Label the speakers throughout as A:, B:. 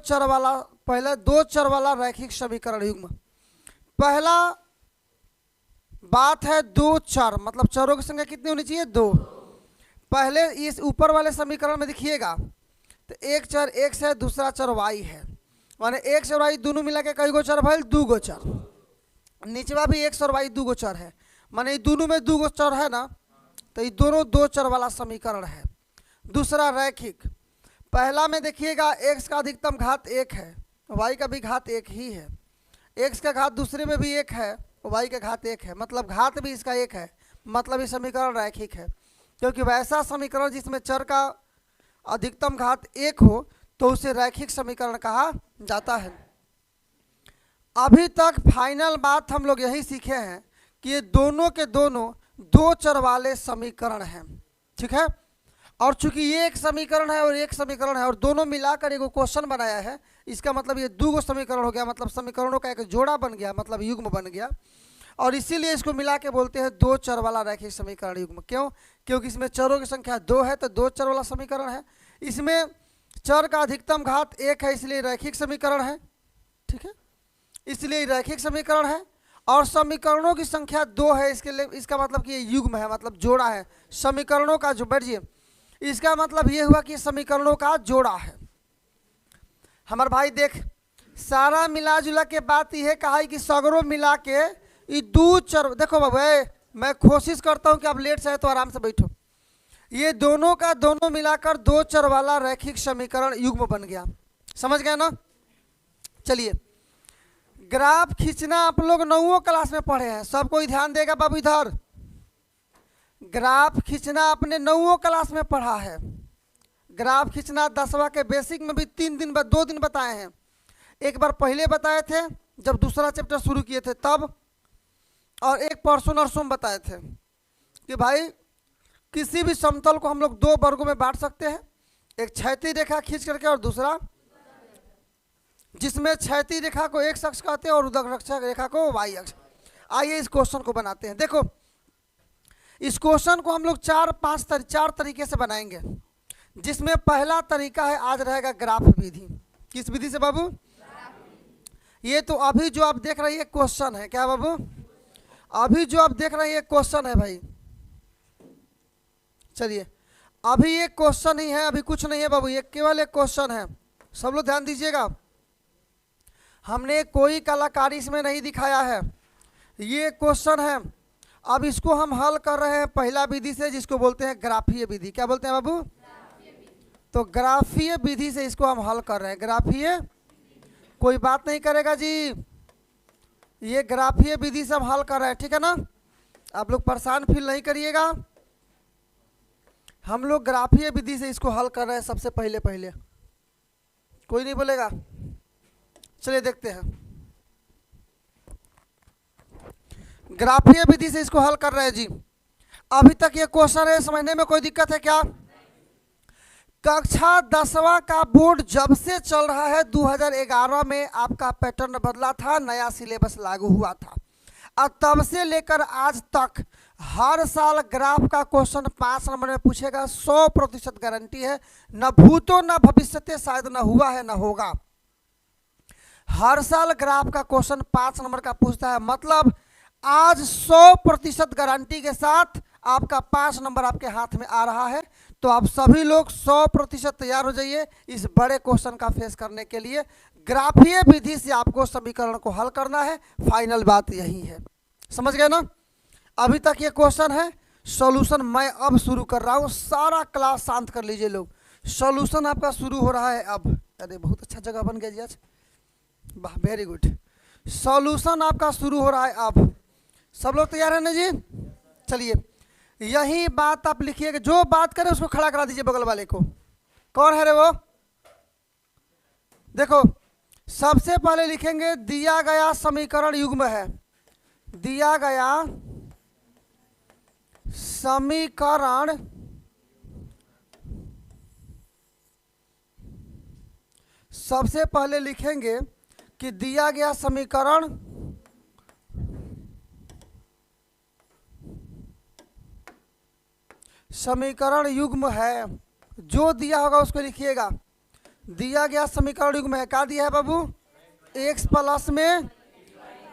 A: दो चर वाला रैखिक समीकरण युग्म। पहला बात है दो चर, मतलब चरों की संख्या कितनी होनी चाहिए? दो। पहले इस ऊपर वाले समीकरण में देखिएगा तो एक चर x है, दूसरा चर y है, माने x और y दोनों मिला के कई गो चर भइल? दू गो चर। नीचवा भी x और y दू गो चर है, माने दोनों में दू गो चर है ना, तो ये दोनों दो चर वाला समीकरण है। दूसरा रैखिक, पहला में देखिएगा x का अधिकतम घात एक है, y का भी घात एक ही है, x का घात दूसरे में भी एक है, y का घात एक है, मतलब घात भी इसका एक है, मतलब ये समीकरण रैखिक है। क्योंकि वैसा समीकरण जिसमें चर का अधिकतम घात एक हो तो उसे रैखिक समीकरण कहा जाता है। अभी तक फाइनल बात हम लोग यही सीखे हैं कि ये दोनों के दोनों दो चर वाले समीकरण हैं, ठीक है। और चूंकि ये एक समीकरण है और एक समीकरण है और दोनों मिलाकर एक क्वेश्चन बनाया है, इसका मतलब ये दो समीकरण हो गया, मतलब समीकरणों का एक जोड़ा बन गया, मतलब युग्म बन गया। और इसीलिए इसको मिला के बोलते हैं दो चर वाला रैखिक समीकरण युग्म। क्यों? क्योंकि इसमें चरों की संख्या दो है तो दो चर वाला समीकरण है। इसमें चर का अधिकतम घात एक है, इसलिए रैखिक समीकरण है, ठीक है, इसलिए रैखिक समीकरण है। और समीकरणों की संख्या दो है, इसके लिए इसका मतलब कि ये युग्म है, मतलब जोड़ा है समीकरणों का। जो बैठिए, इसका मतलब ये हुआ कि समीकरणों का जोड़ा है। हमारे भाई देख, सारा मिला जुला के बात यह कहा है कि सगरों मिला के ये दो चर, देखो बाबू मैं कोशिश करता हूं कि आप लेट से आए तो आराम से बैठो। ये दोनों का दोनों मिलाकर दो चर वाला रैखिक समीकरण युग्म बन गया, समझ गए ना। चलिए, ग्राफ खींचना आप लोग 9वीं क्लास में पढ़े हैं, सब कोई ध्यान देगा बाबू इधर। ग्राफ खींचना आपने 9वीं क्लास में पढ़ा है। ग्राफ खींचना 10वां के बेसिक में भी 2 दिन बताए हैं। एक बार पहले बताए थे जब दूसरा चैप्टर शुरू किए थे तब, और एक परसों नरसों बताए थे कि भाई किसी भी समतल को हम लोग दो वर्गों में बांट सकते हैं, एक क्षैतिज रेखा खींच करके और दूसरा जिसमें क्षैतिज रेखा को x अक्ष कहते हैं और उदक्षक रेखा को y अक्ष। आइए इस क्वेश्चन को बनाते हैं। देखो, इस क्वेश्चन को हम लोग चार तरीके से बनाएंगे, जिसमें पहला तरीका है आज रहेगा ग्राफ विधि। किस विधि से बाबू? ये तो अभी जो आप देख रहे हैं क्वेश्चन है, क्या बाबू? अभी जो आप देख रहे हैं क्वेश्चन है भाई। चलिए, अभी ये क्वेश्चन ही है, अभी कुछ नहीं है बाबू, ये केवल एक क्वेश्चन है। सब लोग ध्यान दीजिएगा, हमने कोई कलाकारी इसमें नहीं दिखाया है, ये क्वेश्चन है। अब इसको हम हल कर रहे हैं पहला विधि से, जिसको बोलते हैं ग्राफीय विधि। क्या बोलते हैं बाबू? तो ग्राफीय विधि से इसको हम हल कर रहे हैं। ग्राफीय, कोई बात नहीं करेगा जी, ये ग्राफीय विधि से हम हल कर रहे हैं, ठीक है ना। आप लोग परेशान फील नहीं करिएगा, हम लोग ग्राफीय विधि से इसको हल कर रहे हैं सबसे पहले। कोई नहीं बोलेगा। चलिए देखते हैं, ग्राफीय विधि से इसको हल कर रहे हैं जी। अभी तक ये क्वेश्चन है, समझने में कोई दिक्कत है क्या? कक्षा 10वां का बोर्ड जब से चल रहा है 2011 में आपका पैटर्न बदला था, नया सिलेबस लागू हुआ था, और तब से लेकर आज तक हर साल ग्राफ का क्वेश्चन 5 नंबर में पूछेगा। 100% गारंटी है, न भूतो न भविष्यते, शायद न हुआ है न होगा। हर साल ग्राफ का क्वेश्चन 5 नंबर का पूछता है, मतलब आज 100% गारंटी के साथ आपका 5 नंबर आपके हाथ में आ रहा है। तो आप सभी लोग 100% तैयार हो जाइए इस बड़े क्वेश्चन का फेस करने के लिए। ग्राफीय विधि से आपको समीकरण को हल करना है, फाइनल बात यही है, समझ गए ना। अभी तक ये क्वेश्चन है, सॉल्यूशन मैं अब शुरू कर रहा हूँ। सारा क्लास शांत कर लीजिए लोग, सॉल्यूशन आपका शुरू हो रहा है अब। अरे बहुत अच्छा जगह बन गया जी आज, वाह वेरी गुड। सॉल्यूशन आपका शुरू हो रहा है अब। सब लोग तैयार है ना जी? चलिए, यही बात आप लिखिएगा, जो बात करें उसको खड़ा करा दीजिए बगल वाले को। कौन है रे वो? देखो, सबसे पहले लिखेंगे दिया गया समीकरण युग्म है। दिया गया समीकरण सबसे पहले लिखेंगे कि दिया गया समीकरण युग्म है। जो दिया होगा उसको लिखिएगा। दिया गया समीकरण युग्म है, क्या दिया है बाबू? x प्लस में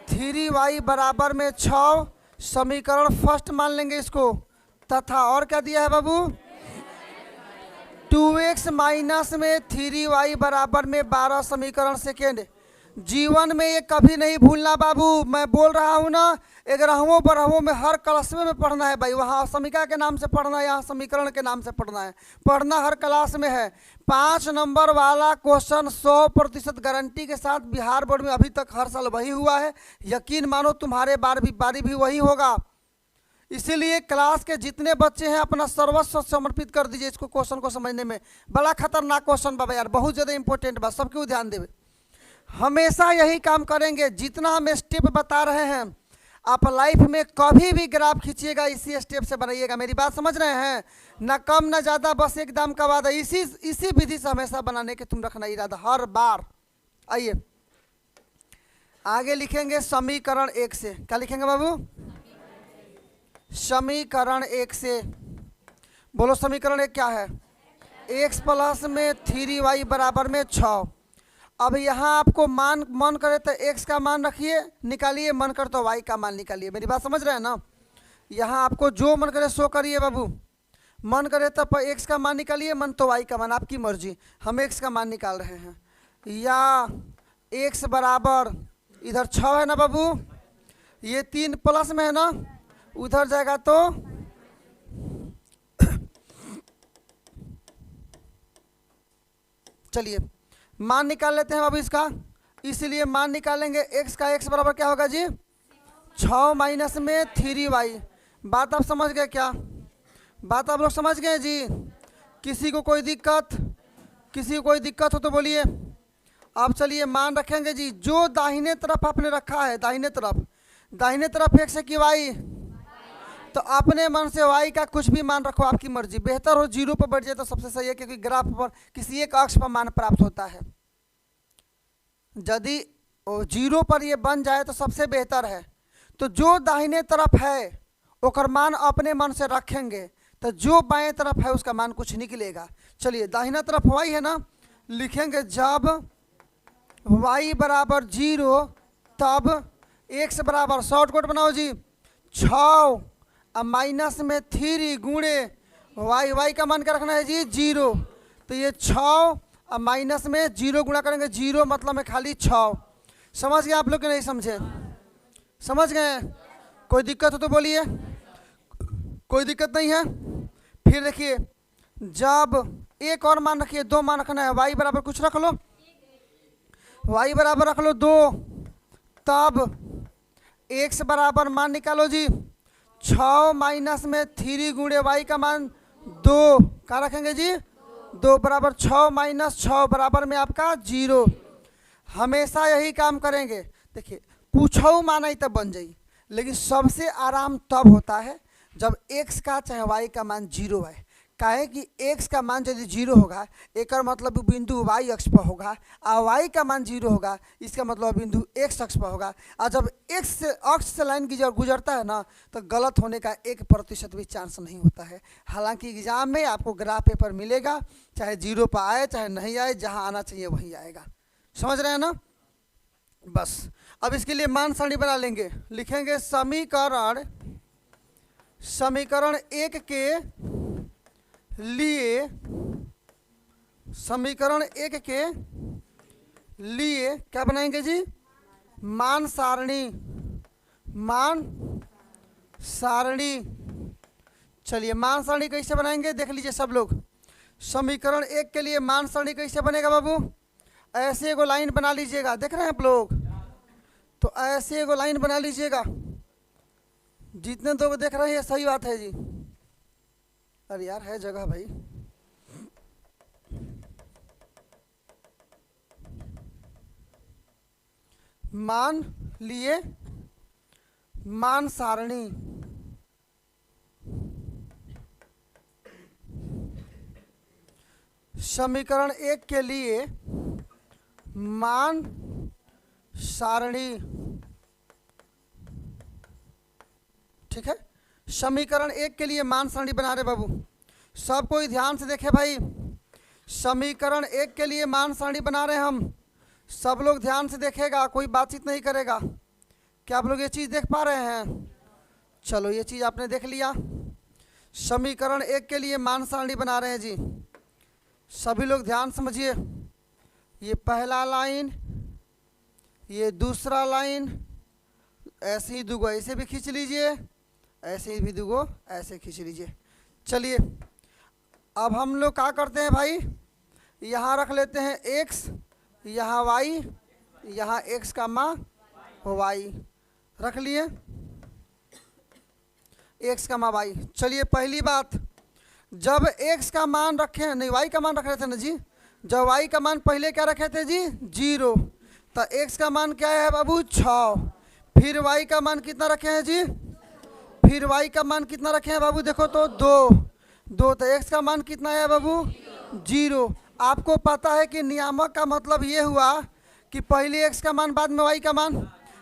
A: 3y बराबर में 6, समीकरण फर्स्ट मान लेंगे इसको, तथा और क्या दिया है बाबू? 2x माइनस में 3y बराबर में 12, समीकरण सेकेंड। जीवन में ये कभी नहीं भूलना बाबू, मैं बोल रहा हूँ ना, 11वीं 12वीं में हर क्लास में पढ़ना है भाई, वहाँ समीकरण के नाम से पढ़ना है, यहाँ समीकरण के नाम से पढ़ना है, पढ़ना हर क्लास में है। 5 नंबर वाला क्वेश्चन 100% गारंटी के साथ बिहार बोर्ड में अभी तक हर साल वही हुआ है, यकीन मानो तुम्हारे बारी भी वही होगा। इसीलिए क्लास के जितने बच्चे हैं अपना सर्वस्व समर्पित कर दीजिए इसको, क्वेश्चन को समझने में। बड़ा खतरनाक क्वेश्चन बाबा यार, बहुत ज़्यादा इंपॉर्टेंट बात, सबको ध्यान देवे। हमेशा यही काम करेंगे, जितना हम स्टेप बता रहे हैं आप लाइफ में कभी भी ग्राफ खींचिएगा इसी स्टेप से बनाइएगा, मेरी बात समझ रहे हैं? ना कम ना ज़्यादा, बस एकदम का वादा, इसी विधि से हमेशा बनाने के तुम रखना इरादा हर बार। आइए आगे लिखेंगे समीकरण 1 से, क्या लिखेंगे बाबू? समीकरण 1 से बोलो, समीकरण 1 क्या है? x प्लस में 3y बराबर में 6। अब यहाँ आपको मन करे तो x का मान रखिए निकालिए, मन करे तो y का मान निकालिए, मेरी बात समझ रहे हैं ना? यहाँ आपको जो मन करे सो करिए बाबू, मन करे तो x का मान निकालिए, मन तो y का मान, आपकी मर्जी। हम x का मान निकाल रहे हैं, या x बराबर इधर 6 है ना बाबू, ये 3 प्लस में है ना, उधर जाएगा तो चलिए मान निकाल लेते हैं बाबू इसका। इसलिए मान निकालेंगे x का, x बराबर क्या होगा जी? 6 माइनस में 3y। बात आप समझ गए क्या? बात आप लोग समझ गए जी? किसी को कोई दिक्कत हो तो बोलिए। अब चलिए मान रखेंगे जी, जो दाहिने तरफ आपने रखा है, दाहिने तरफ x है कि y, तो अपने मन से y का कुछ भी मान रखो, आपकी मर्जी। बेहतर हो 0 पर बैठ जाए तो सबसे सही है, क्योंकि ग्राफ पर किसी एक अक्ष पर मान प्राप्त होता है। यदि 0 पर ये बन जाए तो सबसे बेहतर है। तो जो दाहिने तरफ है ओकर मान अपने मन से रखेंगे, तो जो बाएं तरफ है उसका मान कुछ निकलेगा। चलिए दाहिना तरफ y है ना, लिखेंगे जब y बराबर 0 तब x बराबर, शॉर्टकट बनाओ जी, 6 अब माइनस में 3 गुणे y का मान क्या रखना है जी? 0। तो ये 6 अब माइनस में 0 गुणा करेंगे, 0 मतलब में खाली 6। समझ गए आप लोग कि नहीं समझे? समझ गए? कोई दिक्कत हो तो बोलिए, कोई दिक्कत नहीं है। फिर देखिए, जब एक और मान रखिए, 2 मान रखना है, y बराबर कुछ रख लो, y बराबर रख लो 2, तब x बराबर मान निकालो जी, 6 माइनस में 3 गुणे y का मान 2, क्या रखेंगे जी? 2 बराबर 6 माइनस 6 बराबर में आपका 0। हमेशा यही काम करेंगे। देखिए कुछ मान आई तब बन जाई, लेकिन सबसे आराम तब होता है जब x का चाहे y का मान 0 है। काहे कि x का मान यदि 0 होगा एक मतलब बिंदु y अक्ष पर होगा, और y का मान 0 होगा इसका मतलब बिंदु x अक्ष पर होगा। और जब x से अक्ष से लाइन गुजरता है ना, तो गलत होने का 1% भी चांस नहीं होता है। हालांकि एग्जाम में आपको ग्राफ पेपर मिलेगा, चाहे 0 पर आए चाहे नहीं आए, जहाँ आना चाहिए वहीं आएगा। समझ रहे हैं ना? बस अब इसके लिए मान सारणी बना लेंगे, लिखेंगे समीकरण 1 के लिए, समीकरण 1 के लिए क्या बनाएंगे जी? मान सारणी, मान सारणी। चलिए मान सारणी कैसे बनाएंगे देख लीजिए सब लोग। समीकरण 1 के लिए मान सारणी कैसे बनेगा बाबू? ऐसे एगो लाइन बना लीजिएगा, देख रहे हैं आप लोग? तो ऐसे एगो लाइन बना लीजिएगा, जितने लोग देख रहे हैं सही बात है जी। अरे यार है जगह भाई, मान लिए मान सारणी, समीकरण 1 के लिए मान सारणी, ठीक है? समीकरण 1 के लिए मान सारणी बना रहे बाबू, सब कोई ध्यान से देखे भाई। समीकरण 1 के लिए मान सारणी बना रहे हैं हम। सब लोग ध्यान से देखेगा, कोई बातचीत नहीं करेगा। क्या आप लोग ये चीज़ देख पा रहे हैं? चलो ये चीज़ आपने देख लिया। समीकरण 1 के लिए मान सारणी बना रहे हैं जी। सभी लोग ध्यान समझिए। ये पहला लाइन, ये दूसरा लाइन, ऐसे ही दुगो ऐसे भी खींच लीजिए, ऐसे ही भी दुगो ऐसे खींच लीजिए। चलिए अब हम लोग क्या करते हैं भाई, यहाँ रख लेते हैं x, यहाँ y, यहाँ x का मान y रख लिए, x का मान y। चलिए पहली बात, जब x का मान रखे नहीं y का मान रख रहे थे ना जी, जब y का मान पहले क्या रखे थे जी 0, तो x का मान क्या है बाबू 6। फिर y का मान कितना रखे हैं जी, फिर y का मान कितना रखे हैं बाबू, देखो तो 2, तो x का मान कितना है बाबू 0। आपको पता है कि नियामक का मतलब ये हुआ कि पहले x का मान बाद में y का मान,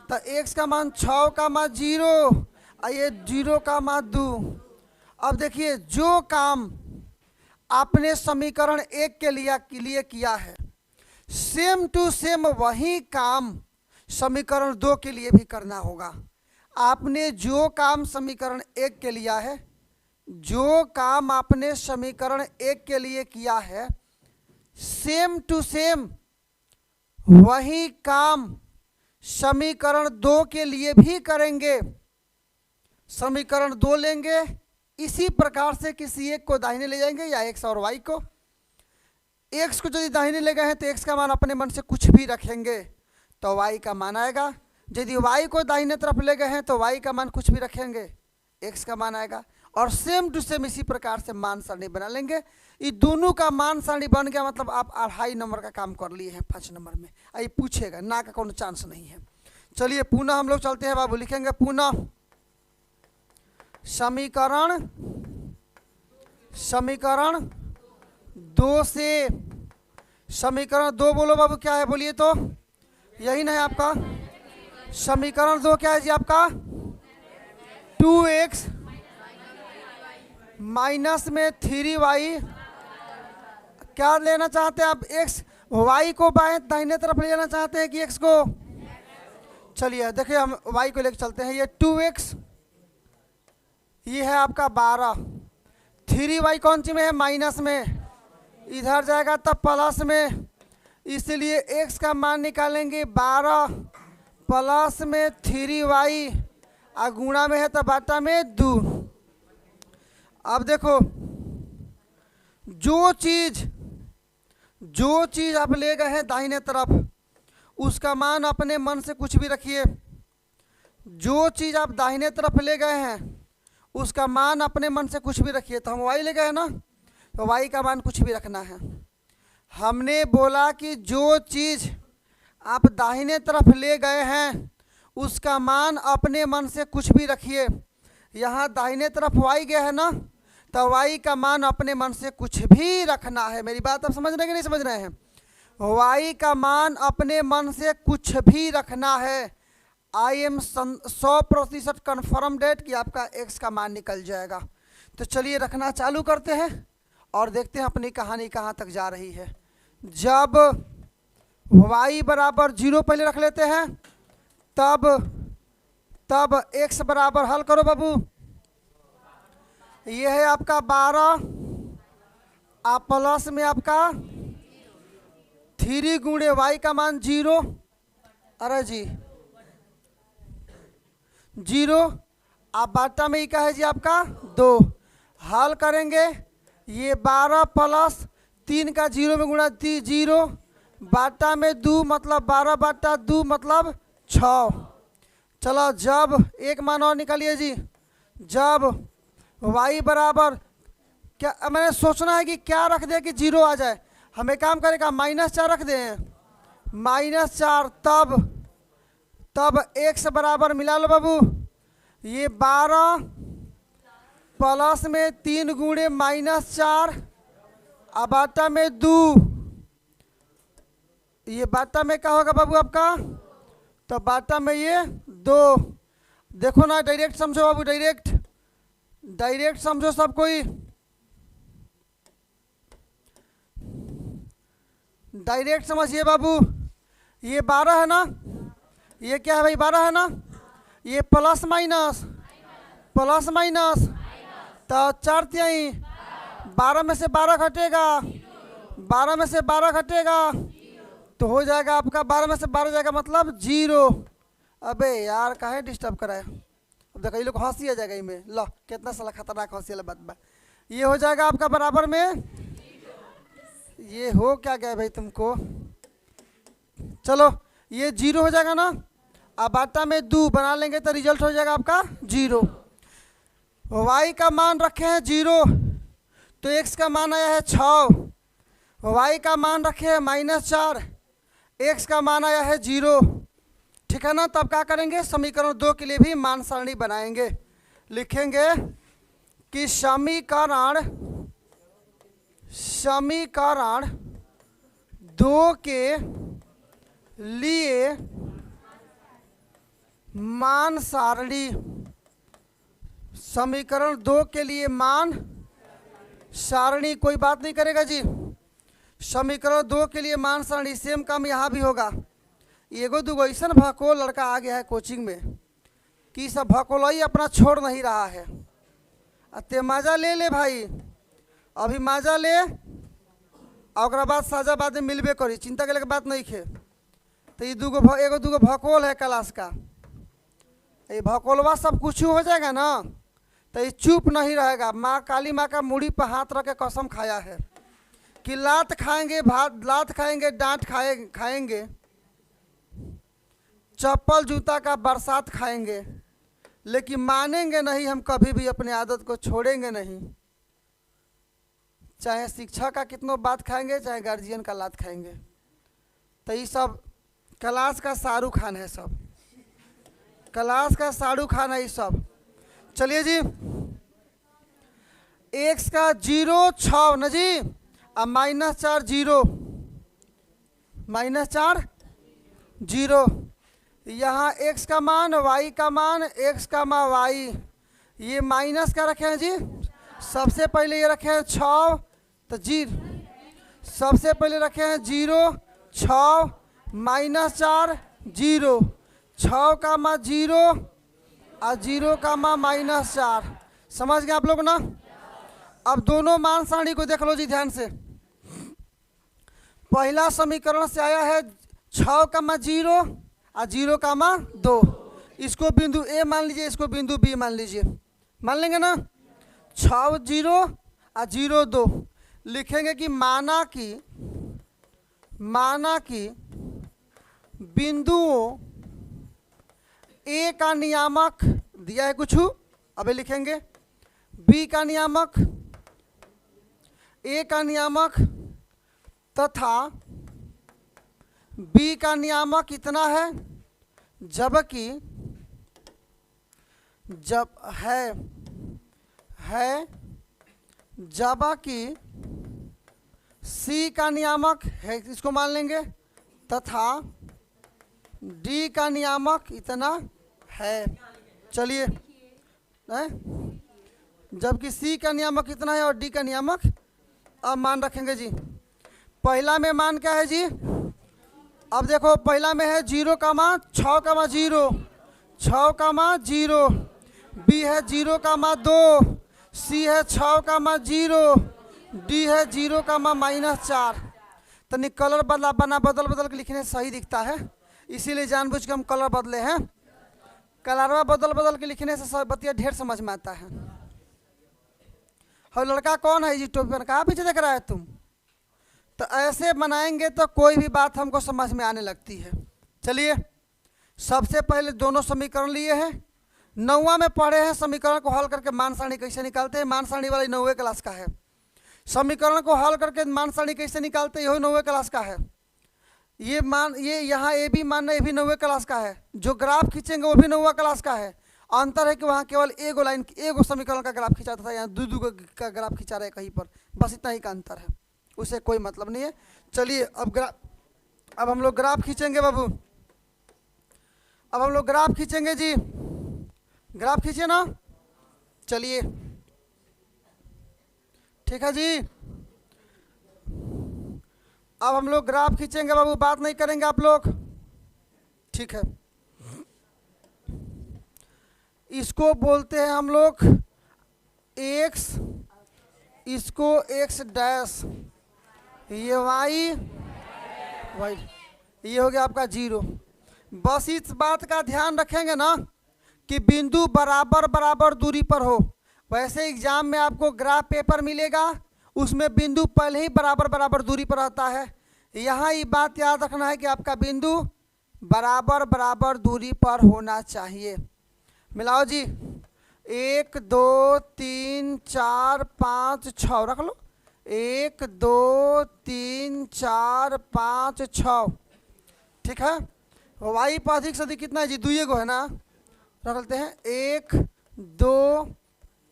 A: तो x का मान 6 का मान 0 और ये 0 का मान 2। अब देखिए जो काम आपने समीकरण 1 के लिए किया है, सेम टू सेम वही काम समीकरण 2 के लिए भी करना होगा। आपने जो काम समीकरण 1 के लिया है, जो काम आपने समीकरण 1 के लिए किया है, सेम टू सेम वही काम समीकरण 2 के लिए भी करेंगे। समीकरण 2 लेंगे, इसी प्रकार से किसी एक को दाहिने ले जाएंगे, या x और y को। x को यदि दाहिने ले गए हैं तो x का मान अपने मन से कुछ भी रखेंगे तो y का मान आएगा। यदि y को दाहिने तरफ ले गए हैं तो y का मान कुछ भी रखेंगे, x का मान आएगा। और सेम टू सेम इसी प्रकार से मान सारणी बना लेंगे। ये दोनों का मान सारणी बन गया, मतलब आप 2.5 नंबर का काम कर लिए हैं 5 नंबर में। ये पूछेगा ना का कोनो चांस नहीं है। चलिए पुनः हम लोग चलते हैं बाबू, लिखेंगे पुनः समीकरण 2 से, समीकरण 2 बोलो बाबू क्या है, बोलिए तो, यही नहीं आपका समीकरण 2 क्या है जी आपका 2x माइनस में 3y। क्या लेना चाहते हैं आप, x y को बाएं दाहिने तरफ ले जाना चाहते हैं कि x को? चलिए देखिए हम y को लेकर चलते हैं। ये 2x, ये है आपका 12, 3y कौन सी में है, माइनस में, इधर जाएगा तब प्लस में, इसलिए x का मान निकालेंगे 12 प्लस में 3y, और गुणा में है तो बाटा में 2। अब देखो जो चीज़ आप ले गए हैं दाहिने तरफ, उसका मान अपने मन से कुछ भी रखिए। जो चीज़ आप दाहिने तरफ ले गए हैं उसका मान अपने मन से कुछ भी रखिए। तो हम y ले गए हैं ना, तो y का मान कुछ भी रखना है। हमने बोला कि जो चीज़ आप दाहिने तरफ ले गए हैं उसका मान अपने मन से कुछ भी रखिए। यहाँ दाहिने तरफ y गया है ना, तो y का मान अपने मन से कुछ भी रखना है। मेरी बात आप समझ रहे हैं कि नहीं समझ रहे हैं? y का मान अपने मन से कुछ भी रखना है। आई एम 100% कन्फर्म डेट कि आपका x का मान निकल जाएगा। तो चलिए रखना चालू करते हैं और देखते हैं अपनी कहानी कहाँ तक जा रही है। जब y बराबर 0 पहले रख लेते हैं, तब x बराबर, हल करो बाबू, ये है आपका 12 आप प्लस में आपका 3 गुणे y का मान 0, अरे जी 0, आप बाटा में ही का है जी आपका 2। हल करेंगे, ये 12 प्लस 3 का 0 में गुणा 0, बाटा में 2 मतलब 12 बाटा 2 मतलब 6। चलो जब एक मान और निकालिए जी, जब y बराबर, क्या मैंने सोचना है कि क्या रख दे कि 0 आ जाए। हमें काम करेगा -4 रख दें, -4, तब x बराबर मिला लो बाबू, ये 12 प्लस में 3 गुणे -4 अब बाटा में 2, ये बाटा में क्या होगा बाबू आपका, तो बाटा में ये 2। देखो ना, डायरेक्ट समझो बाबू, डायरेक्ट समझो सब कोई। डायरेक्ट समझिए बाबू, ये 12 है ना, ये क्या है भाई 12 है ना, ये प्लस माइनस प्लस माइनस, तो 4 12 में से 12 घटेगा, 12 में से 12 घटेगा तो हो जाएगा आपका 12 में से 12 जाएगा मतलब 0। अबे यार काहे डिस्टर्ब कराए, अब देखो ये लोग हंसी आ जाएगा इनमें, लो कितना साला खतरनाक हंसी वाला बात बा। ये हो जाएगा आपका बराबर में, ये हो क्या गया भाई तुमको, चलो ये 0 हो जाएगा ना, अब आटा में 2 बना लेंगे तो रिजल्ट हो जाएगा आपका 0। y का मान रखे हैं 0 तो x का मान आया है 6, y का मान रखे हैं -4, x का मान आया है 0, ठीक है ना। तब क्या करेंगे, समीकरण 2 के लिए भी मान सारणी बनाएंगे, लिखेंगे कि समीकरण 2 के लिए मान सारणी, समीकरण 2 के लिए मान सारणी, कोई बात नहीं करेगा जी। समीकरण 2 के लिए मान सारणी, सेम काम यहाँ भी होगा। एगो दूगो ऐसा भको लड़का आ गया है कोचिंग में कि सब भकोलई अपना छोड़ नहीं रहा है। ते मजा ले भाई, अभी मजा ले और बाद साजा बाद में मिलबे करी, चिंता करे के बात नहीं खे। तो ये एगो दूगो भकोल है क्लास का, ये भकोलवा सब कुछ हो जाएगा ना तो ये चुप नहीं रहेगा। माँ काली माँ का मुड़ी पर हाथ रख के कसम खाया है कि लात खाएंगे, भात लात खाएंगे, डांट खाएंगे, चप्पल जूता का बरसात खाएंगे, लेकिन मानेंगे नहीं हम कभी भी, अपने आदत को छोड़ेंगे नहीं। चाहे शिक्षा का कितनों बात खाएंगे, चाहे गार्जियन का लात खाएंगे। तो ये सब क्लास का शाहरुख खान है, सब क्लास का शाहरुख खान है ये सब। चलिए जी, x का 0 6 ना जी, अब -4 0, -4 0, यहाँ x का मान, y का मान, x का मान y, ये माइनस का रखे हैं जी। सबसे पहले ये रखे हैं 6 तो 0, सबसे पहले रखे हैं 0 6 -4 0, 6 का मान 0 और 0 का मान -4, समझ गए आप लोग ना। अब दोनों मान सारणी को देख लो जी ध्यान से। पहला समीकरण से आया है 6 का मान 0 और 0 का मान 2, इसको बिंदु ए मान लीजिए, इसको बिंदु बी मान लीजिए, मान लेंगे ना। 6 0 और 0 2, लिखेंगे कि माना कि बिंदुओं ए का नियामक दिया है कुछ, अबे लिखेंगे बी का नियामक, ए का नियामक तथा बी का नियामक कितना है, जबकि सी का नियामक है, इसको मान लेंगे, तथा डी का नियामक इतना है। चलिए, जबकि सी का नियामक कितना है और डी का नियामक, अब मान रखेंगे जी। पहला में मान क्या है जी, अब देखो पहला में है 0 का मान 6 का मान 0, 6 का मान 0, बी है 0 का मान 2, सी है 6 का मान 0, डी है 0 का मान -4। तो नहीं कलर बदल के लिखने से सही दिखता है, इसीलिए जानबूझ के हम कलर बदले हैं। कलरवा बदल के लिखने से सब बतिया ढेर समझ में आता है। और लड़का कौन है जी, टोपी पहन, कहाँ पीछे देख रहा है तुम। तो ऐसे बनाएंगे तो कोई भी बात हमको समझ में आने लगती है। चलिए, सबसे पहले दोनों समीकरण लिए हैं, 9वां में पढ़े हैं समीकरण को हल करके मान सारणी कैसे निकालते हैं, मान सारणी वाली 9वीं क्लास का है। समीकरण को हल करके मान सारणी कैसे निकालते हैं, यही 9वीं क्लास का है। ये यहाँ ए भी मानना, ये भी 9वीं क्लास का है। जो ग्राफ खींचेंगे वो भी 9वीं क्लास का है। अंतर है कि वहाँ केवल एगो लाइन, एगो समीकरण का ग्राफ खींचाता था, यहाँ दो का ग्राफ खींचा रहे कहीं पर, बस इतना ही का अंतर है, उससे कोई मतलब नहीं है। चलिए अब हम लोग ग्राफ खींचेंगे बाबू, अब हम लोग ग्राफ खींचेंगे जी, ग्राफ खींचे ना। चलिए ठीक है जी, अब हम लोग ग्राफ खींचेंगे बाबू, बात नहीं करेंगे आप लोग, ठीक है। इसको बोलते हैं हम लोग एक्स, इसको एक्स डैश, ये वाई, वाई, ये हो गया आपका 0। बस इस बात का ध्यान रखेंगे ना कि बिंदु बराबर बराबर दूरी पर हो। वैसे एग्जाम में आपको ग्राफ पेपर मिलेगा, उसमें बिंदु पहले ही बराबर बराबर दूरी पर रहता है। यहाँ ये बात याद रखना है कि आपका बिंदु बराबर बराबर दूरी पर होना चाहिए। मिलाओ जी, 1 2 3 4 5 6 रख लो, 1 2 3 4 5 6, ठीक है। वाई पर अधिक से अधिक कितना है जी, 2 गो है ना, रख लेते हैं। 1 2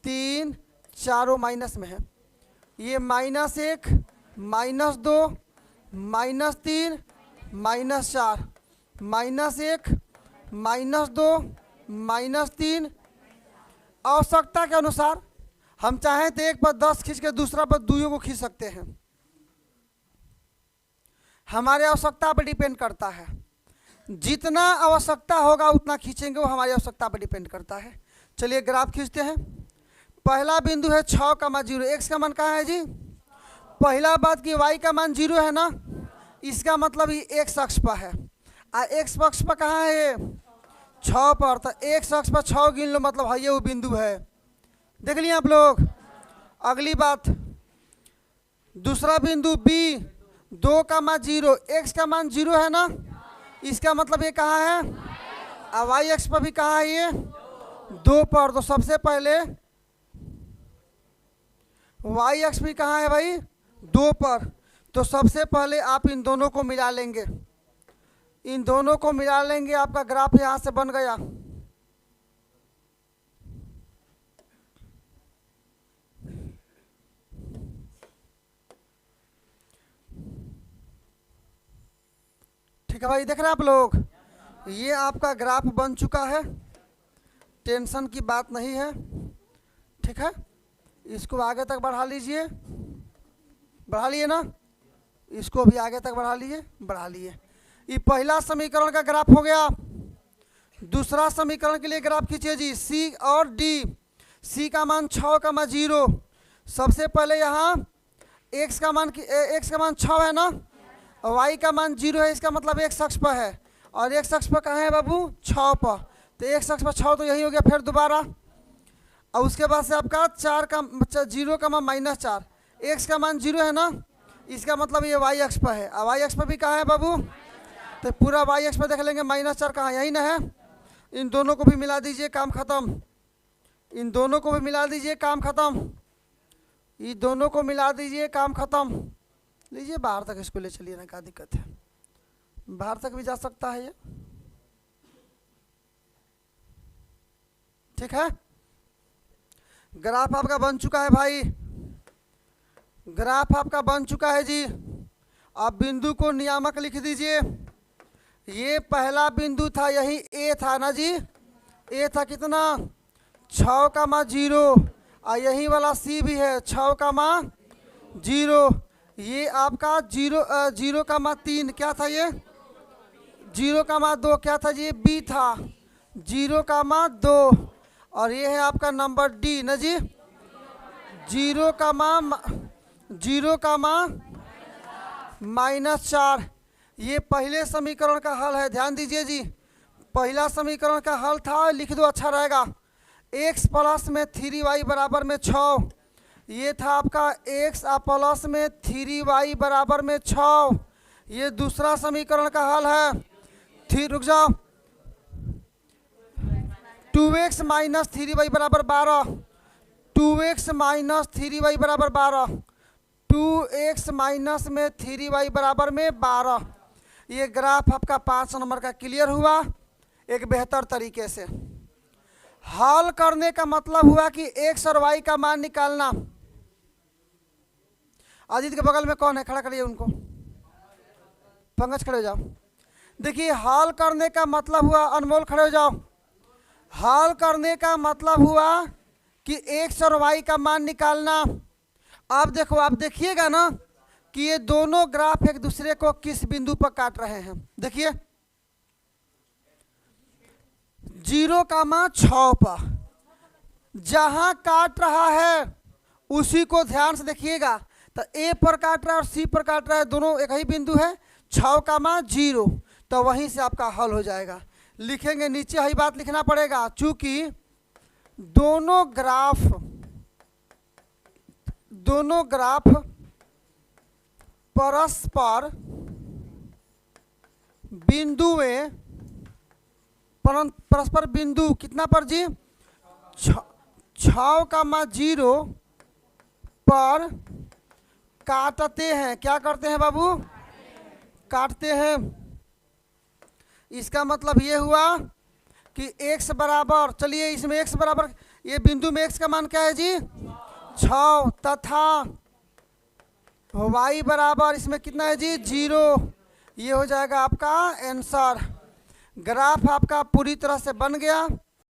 A: 3 चारों माइनस में है, ये -1 -2 -3 -4, -1 -2 -3। आवश्यकता के अनुसार हम चाहें तो एक पर 10 खींच के दूसरा पर 2 को खींच सकते हैं, हमारे आवश्यकता पर डिपेंड करता है। जितना आवश्यकता होगा उतना खींचेंगे, वो हमारी आवश्यकता पर डिपेंड करता है। चलिए ग्राफ खींचते हैं। पहला बिंदु है 6,0, एक्स का मान कहाँ है जी, पहला बात कि वाई का मान 0 है ना, इसका मतलब ये एक्स अक्ष पर है, और एक्स अक्ष पर कहाँ है ये, 6 पर। तो एक्स अक्ष पर 6 गिन लो, मतलब है ये वो बिंदु है। देख लिए आप लोग। अगली बात, दूसरा बिंदु बी, 2,0, एक्स का मान 0 है ना, इसका मतलब ये कहाँ है, और वाई एक्स पर भी कहाँ है ये, 2 पर। तो सबसे पहले वाई एक्स भी कहाँ है भाई, 2 पर। तो सबसे पहले आप इन दोनों को मिला लेंगे, इन दोनों को मिला लेंगे, आपका ग्राफ यहाँ से बन गया। ठीक है भाई, देख रहे हैं आप लोग, ये आपका ग्राफ बन चुका है, टेंशन की बात नहीं है, ठीक है। इसको आगे तक बढ़ा लीजिए, बढ़ा लिए ना, इसको भी आगे तक बढ़ा लिए, बढ़ा लिए। ये पहला समीकरण का ग्राफ हो गया। दूसरा समीकरण के लिए ग्राफ खींचिए जी, सी और डी। सी का मान 6,0, सबसे पहले यहाँ एक्स का मान 6 है ना, और वाई का मान 0 है, इसका मतलब एक्स अक्ष पर है, और एक्स अक्ष पर कहाँ है बाबू, 6 पर। तो एक्स अक्ष पर 6 तो यही हो गया। फिर दोबारा, और उसके बाद से आपका 0 का मान -4, एक्स का मान 0 है ना, इसका मतलब ये वाई अक्ष पर है, और वाई अक्ष पर भी कहाँ है बाबू, तो पूरा वाई अक्ष पर देख लेंगे, -4 कहाँ, यही ना है। इन दोनों को भी मिला दीजिए, काम खत्म। इन दोनों को भी मिला दीजिए, काम खत्म। इन दोनों को मिला दीजिए, काम खत्म। लीजिए बाहर तक इसको ले चलिए ना, क्या दिक्कत है, बाहर तक भी जा सकता है ये, ठीक है। ग्राफ आपका बन चुका है भाई, ग्राफ आपका बन चुका है जी। अब बिंदु को नियामक लिख दीजिए। ये पहला बिंदु था, यही ए था ना जी, ए था कितना, 6,0, और यही वाला सी भी है 6,0। ये आपका 0,3 क्या था, ये 0,2 क्या था जी, ये बी था 0,2, और ये है आपका नंबर डी ना जी, 0,-4। ये पहले समीकरण का हल है, ध्यान दीजिए जी। पहला समीकरण का हल था, लिख दो अच्छा रहेगा, x प्लस में 3y बराबर में 6, ये था आपका x प्लस में 3y बराबर में 6। ये दूसरा समीकरण का हल है, रुक जाओ, 2x माइनस 3y बराबर 12, 2x माइनस 3y बराबर 12, 2x माइनस में 3y बराबर में 12। ये ग्राफ आपका 5 नंबर का क्लियर हुआ एक बेहतर तरीके से। हल करने का मतलब हुआ कि x और y का मान निकालना। अजीत के बगल में कौन है, खड़ा करिए उनको, पंकज खड़े हो जाओ। देखिए हल करने का मतलब हुआ, अनमोल खड़े हो जाओ, हल करने का मतलब हुआ कि x और y का मान निकालना। अब देखो, आप देखिएगा ना कि ये दोनों ग्राफ एक दूसरे को किस बिंदु पर काट रहे हैं। देखिए 0,6 पर जहां काट रहा है उसी को ध्यान से देखिएगा। तो ए पर काट रहा है और सी पर काट रहा है, दोनों एक ही बिंदु है 6,0, तो वहीं से आपका हल हो जाएगा। लिखेंगे नीचे ही बात लिखना पड़ेगा, चूंकि दोनों ग्राफ परस्पर बिंदुएं, परस्पर बिंदु कितना पर जी 6,0 पर काटते हैं। क्या करते हैं बाबू? काटते हैं। इसका मतलब ये हुआ कि x बराबर, चलिए इसमें x बराबर, ये बिंदु में x का मान क्या है जी 6, तथा y बराबर इसमें कितना है जी 0। ये हो जाएगा आपका आंसर। ग्राफ आपका पूरी तरह से बन गया।